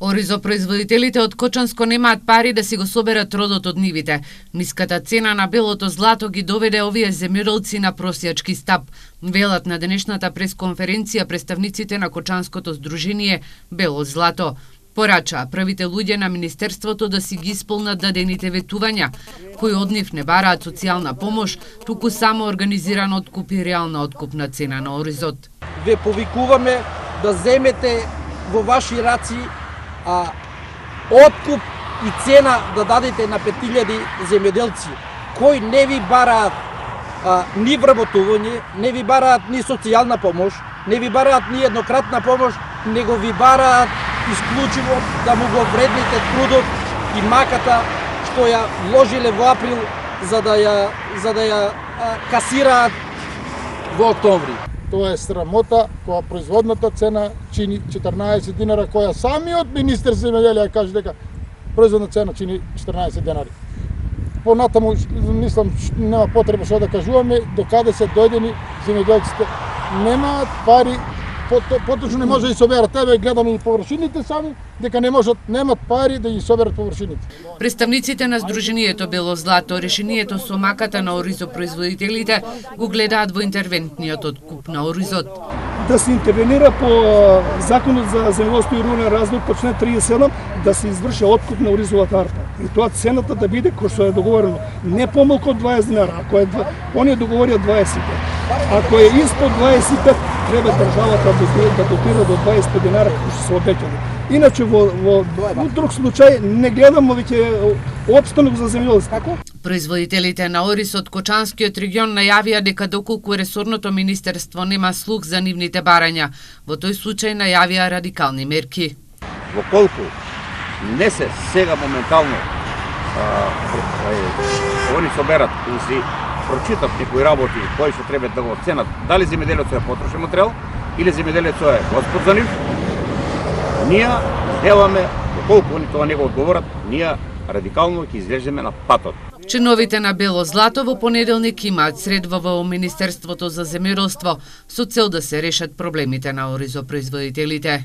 Оризопроизводителите од Кочанско немаат пари да си го соберат родот од нивите. Ниската цена на белото злато ги доведе овие земјоделци на просјачки стап. Велат на денешната пресконференција представниците на Кочанското здружение Бело злато. Порачаа првите луѓе на Министерството да си ги исполнат дадените ветувања, кои од нив не бараат социјална помош, туку само организиран откуп и реална откупна цена на оризот. Ве повикуваме да земете во ваши раци откуп и цена да дадете на 5000 земјоделци кои не ви бараат ни вработување, не ви бараат ни социјална помош, не ви бараат ни еднократна помош, него ви бараат исклучиво да му го вредните трудот и маката што ја вложиле во април за да ја касираат во октомври. Тоа е срамота кога производната цена чини 14 динари, која самиот министер земјоделие каже дека производна цена чини 14 динари. Понатаму, мислам, нема потреба што да кажуваме, докаде се дојдени земјоделците немаат пари, поточно не може да ги соберат. Тебе гледаме и површините сами, дека не можат, немат пари да ги соберат површините. Представниците на Здруженијето Бело злато решението со маката на оризопроизводителите го гледаат во интервентниот откуп на оризот. Да се интервенира по Законот за земјоделство и рурален развој по член 37 да се изврши откуп на оризовата арпа. И тоа цената да биде кој што е договорено, не помалку од 20 динара, ако е оние договорија 25. Ако е испод 25, треба државата да дотира до 25 динара кои што се обеќани. Иначе во друг случај не гледаме веќе опстанок за земјоделство. Производителите на ориз од Кочанскиот регион најавија дека доколку ресорното министерство нема слух за нивните барања, во тој случај најавија радикални мерки. Во колку не се сега моментално они соберат и си прочитат некои работи кои што треба да го оценат дали земјоделецот е потрошен материјал или земјоделецот е господ за нив, ние деламе, доколку они тоа не го одговорат, ние радикално ќе излеземе на патот. Чиновите на Бело злато во понеделник имаат средба во Министерството за земјоделство со цел да се решат проблемите на оризопроизводителите.